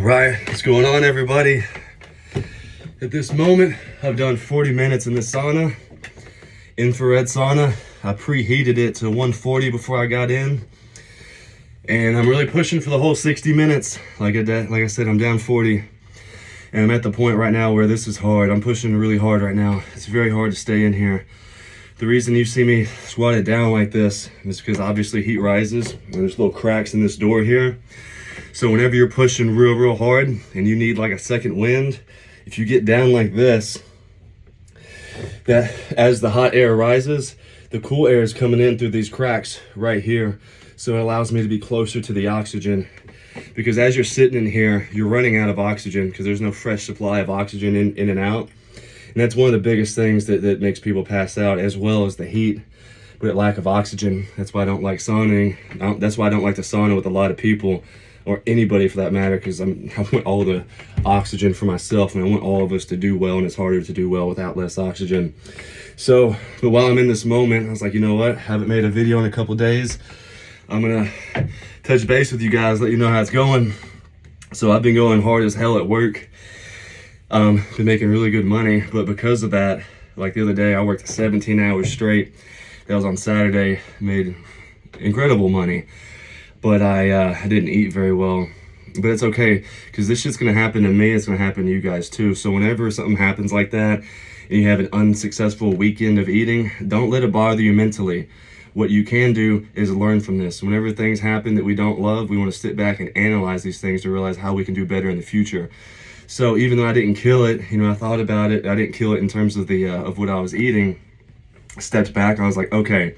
All right, what's going on, everybody? At this moment, I've done 40 minutes in the sauna, infrared sauna. I preheated it to 140 before I got in, and I'm really pushing for the whole 60 minutes. Like I said, I'm down 40, and I'm at the point right now where this is hard. I'm pushing really hard right now. It's very hard to stay in here. The reason you see me squatted down like this is because obviously heat rises, and there's little cracks in this door here. So whenever you're pushing real hard and you need like a second wind, if you get down like this, that as the hot air rises, the cool air is coming in through these cracks right here. So it allows me to be closer to the oxygen, because as you're sitting in here, you're running out of oxygen because there's no fresh supply of oxygen in and out. And that's one of the biggest things that makes people pass out, as well as the heat, but lack of oxygen. That's why I don't like sauning. That's why I don't like to sauna with a lot of people, or anybody for that matter, because I want all the oxygen for myself, and I want all of us to do well, and it's harder to do well without less oxygen. So, but while I'm in this moment, I was like, you know what? Haven't made a video in a couple days. I'm gonna touch base with you guys, let you know how it's going. So I've been going hard as hell at work. Been making really good money, but because of that, like the other day, I worked 17 hours straight. That was on Saturday, made incredible money. But I didn't eat very well. But it's okay, because this shit's gonna happen to me, it's gonna happen to you guys too. So whenever something happens like that, and you have an unsuccessful weekend of eating, don't let it bother you mentally. What you can do is learn from this. Whenever things happen that we don't love, we wanna sit back and analyze these things to realize how we can do better in the future. So even though I didn't kill it, I thought about it, I didn't kill it in terms of of what I was eating. I stepped back, I was like, okay,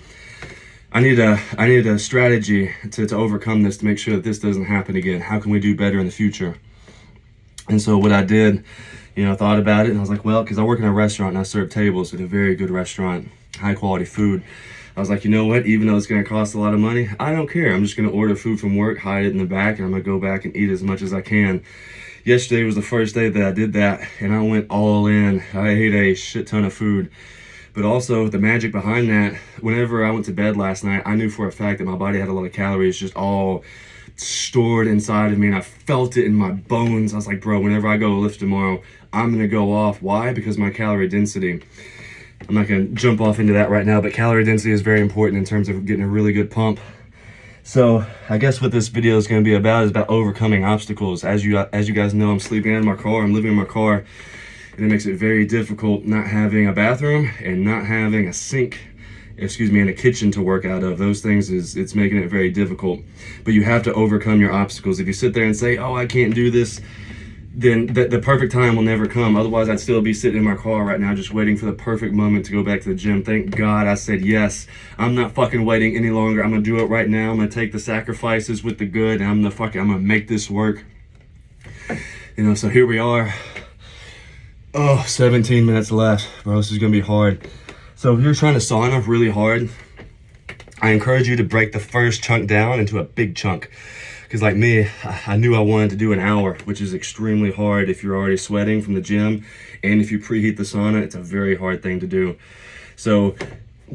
I need a strategy to overcome this, to make sure that this doesn't happen again. How can we do better in the future? And so what I did, I thought about it, and I was like, well, because I work in a restaurant and I serve tables at a very good restaurant, high quality food. I was like, you know what, even though it's gonna cost a lot of money, I don't care. I'm just gonna order food from work, hide it in the back, and I'm gonna go back and eat as much as I can. Yesterday was the first day that I did that, and I went all in. I ate a shit ton of food. But also the magic behind that, whenever I went to bed last night, I knew for a fact that my body had a lot of calories just all stored inside of me, and I felt it in my bones. I was like, bro, whenever I go lift tomorrow, I'm gonna go off. Why? Because my calorie density. I'm not gonna jump off into that right now, but calorie density is very important in terms of getting a really good pump. So I guess what this video is gonna be about is about overcoming obstacles. As you guys know, I'm sleeping in my car, I'm living in my car. And it makes it very difficult not having a bathroom and not having a sink, and a kitchen to work out of. Those things it's making it very difficult. But you have to overcome your obstacles. If you sit there and say, oh, I can't do this, then the perfect time will never come. Otherwise, I'd still be sitting in my car right now just waiting for the perfect moment to go back to the gym. Thank God I said yes. I'm not fucking waiting any longer. I'm gonna do it right now. I'm gonna take the sacrifices with the good, and I'm gonna make this work. So here we are. Oh, 17 minutes left, bro. This is gonna be hard. So if you're trying to sauna really hard, I encourage you to break the first chunk down into a big chunk. Because like me, I knew I wanted to do an hour, which is extremely hard if you're already sweating from the gym. And if you preheat the sauna, it's a very hard thing to do. So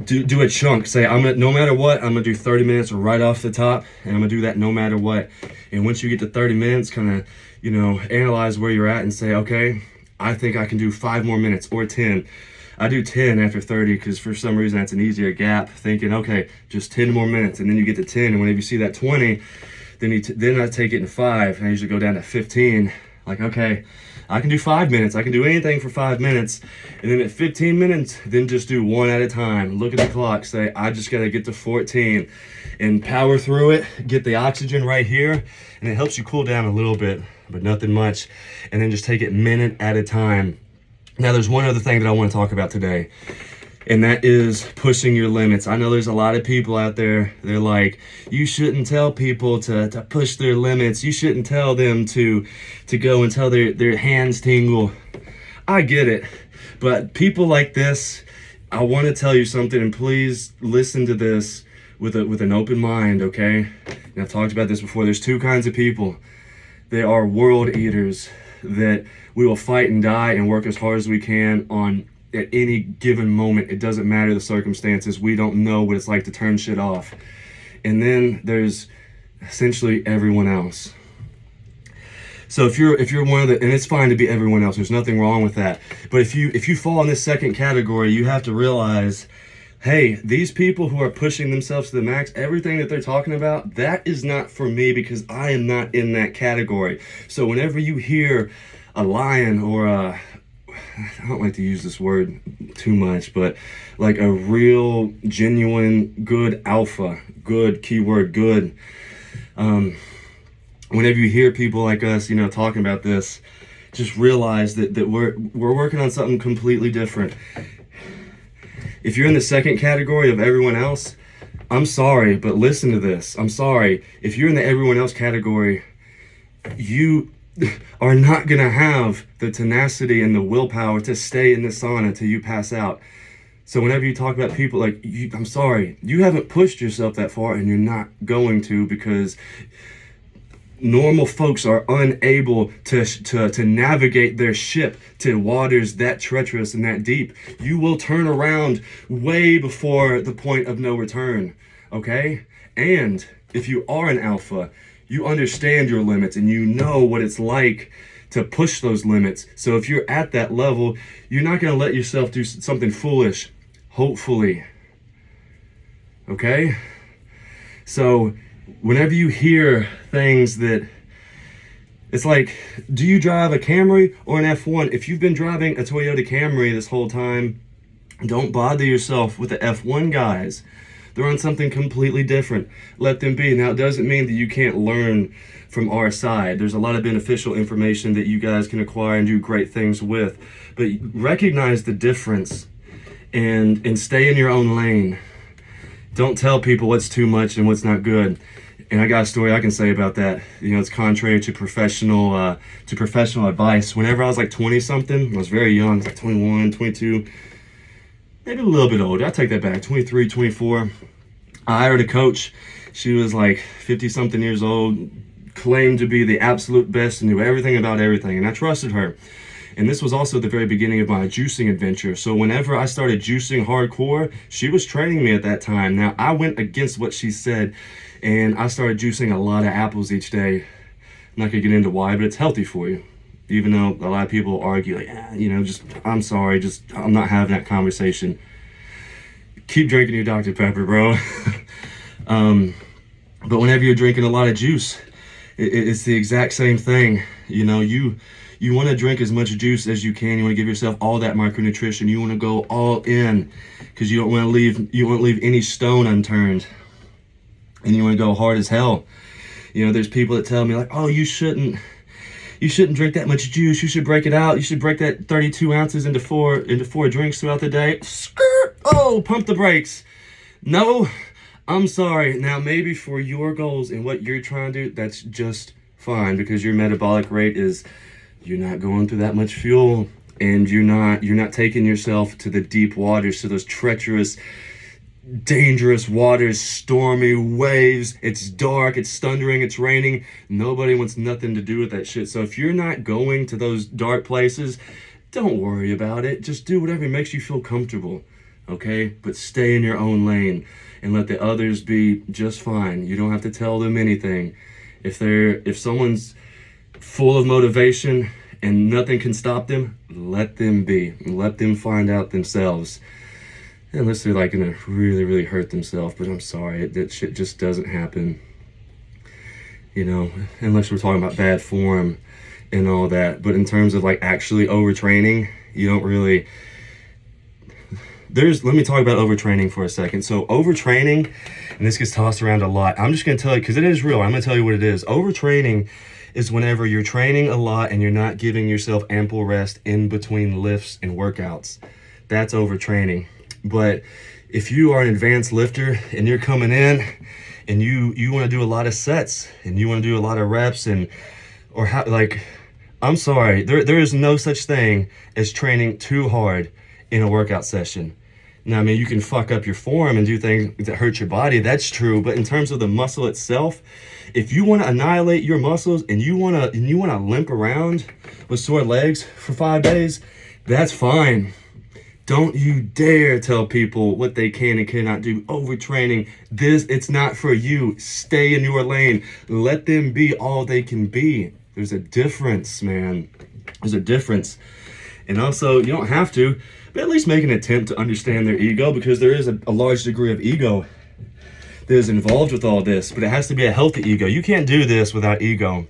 do a chunk. Say, no matter what, I'm gonna do 30 minutes right off the top, and I'm gonna do that no matter what. And once you get to 30 minutes, kind of, analyze where you're at and say, okay, I think I can do 5 more minutes or 10. I do 10 after 30 because for some reason that's an easier gap, thinking, okay, just 10 more minutes. And then you get to 10, and whenever you see that 20, then I take it in 5, and I usually go down to 15. Like, okay, I can do 5 minutes. I can do anything for 5 minutes. And then at 15 minutes, then just do 1 at a time. Look at the clock, say, I just gotta get to 14 and power through it, get the oxygen right here, and it helps you cool down a little bit, but nothing much. And then just take it minute at a time. Now there's one other thing that I want to talk about today, and that is pushing your limits. I know there's a lot of people out there, they're like, you shouldn't tell people to push their limits. You shouldn't tell them to go until their hands tingle. I get it, but people like this, I want to tell you something, and please listen to this with an open mind, okay? And I've talked about this before. There's 2 kinds of people. There are world eaters that we will fight and die and work as hard as we can on at any given moment. It doesn't matter the circumstances. We don't know what it's like to turn shit off. And then there's essentially everyone else. So if you're one of the, and it's fine to be everyone else, there's nothing wrong with that. But if you fall in this second category, you have to realize, hey, these people who are pushing themselves to the max, everything that they're talking about, that is not for me, because I am not in that category. So whenever you hear a lion or a, I don't like to use this word too much, but like a real, genuine, good alpha, good, keyword good. Whenever you hear people like us, talking about this, just realize that we're working on something completely different. If you're in the second category of everyone else, I'm sorry, but listen to this. I'm sorry. If you're in the everyone else category, you are not going to have the tenacity and the willpower to stay in the sauna till you pass out. So whenever you talk about people like you, I'm sorry, you haven't pushed yourself that far, and you're not going to, because normal folks are unable to navigate their ship to waters that treacherous and that deep. You will turn around way before the point of no return, okay? And if you are an alpha, you understand your limits and you know what it's like to push those limits. So if you're at that level, you're not going to let yourself do something foolish, hopefully, okay? So whenever you hear things that, it's like, do you drive a Camry or an F1? If you've been driving a Toyota Camry this whole time, don't bother yourself with the F1 guys. They're on something completely different. Let them be. Now, it doesn't mean that you can't learn from our side. There's a lot of beneficial information that you guys can acquire and do great things with. But recognize the difference and stay in your own lane. Don't tell people what's too much and what's not good. And I got a story I can say about that. It's contrary to professional advice. Whenever I was like 20 something, I was very young, I was like 21, 22, maybe a little bit older. I take that back, 23, 24. I hired a coach. She was like 50 something years old, claimed to be the absolute best and knew everything about everything. And I trusted her. And this was also the very beginning of my juicing adventure. So whenever I started juicing hardcore, she was training me at that time. Now, I went against what she said, and I started juicing a lot of apples each day. I'm not gonna get into why, but it's healthy for you. Even though a lot of people argue, like, I'm sorry, I'm not having that conversation. Keep drinking your Dr. Pepper, bro. But whenever you're drinking a lot of juice, it's the exact same thing. You want to drink as much juice as you can. You want to give yourself all that micronutrition. You want to go all in, because you don't want to leave any stone unturned. And you want to go hard as hell. There's people that tell me like, oh, you shouldn't drink that much juice. You should break it out. You should break that 32 ounces into four drinks throughout the day. Skirt! Oh, pump the brakes. No, I'm sorry. Now, maybe for your goals and what you're trying to do, that's just fine, because your metabolic rate is, you're not going through that much fuel, and you're not taking yourself to the deep waters, to those treacherous, dangerous waters, stormy waves. It's dark, it's thundering, it's raining. Nobody wants nothing to do with that shit. So if you're not going to those dark places, don't worry about it. Just do whatever makes you feel comfortable, okay? But stay in your own lane and let the others be just fine. You don't have to tell them anything. If someone's full of motivation and nothing can stop them, let them be. Let them find out themselves. Unless they're like gonna really, really hurt themselves. But I'm sorry, that shit just doesn't happen. Unless we're talking about bad form and all that. But in terms of like actually overtraining, you don't really. Let me talk about overtraining for a second. So overtraining, and this gets tossed around a lot. I'm just gonna tell you, because it is real. I'm gonna tell you what it is. Overtraining is whenever you're training a lot and you're not giving yourself ample rest in between lifts and workouts. That's overtraining. But if you are an advanced lifter and you're coming in and you want to do a lot of sets and you want to do a lot of reps I'm sorry, there is no such thing as training too hard in a workout session. Now, I mean, you can fuck up your form and do things that hurt your body. That's true. But in terms of the muscle itself, if you want to annihilate your muscles and you want to limp around with sore legs for 5 days, that's fine. Don't you dare tell people what they can and cannot do. Overtraining, it's not for you. Stay in your lane. Let them be all they can be. There's a difference, man. There's a difference. And also, you don't have to, but at least make an attempt to understand their ego, because there is a large degree of ego that is involved with all this, but it has to be a healthy ego. You can't do this without ego.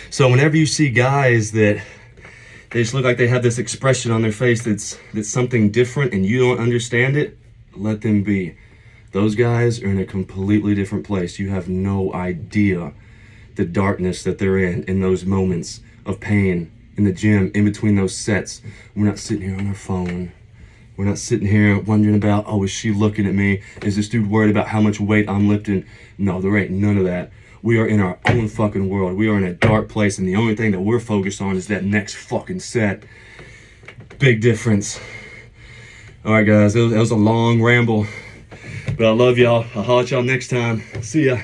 So whenever you see guys that they just look like they have this expression on their face that's something different and you don't understand it, let them be. Those guys are in a completely different place. You have no idea the darkness that they're in those moments of pain in the gym, in between those sets. We're not sitting here on our phone. We're not sitting here wondering about, oh, is she looking at me? Is this dude worried about how much weight I'm lifting? No, there ain't none of that. We are in our own fucking world. We are in a dark place, and the only thing that we're focused on is that next fucking set. Big difference. All right, guys, that was a long ramble, but I love y'all. I'll holler at y'all next time. See ya.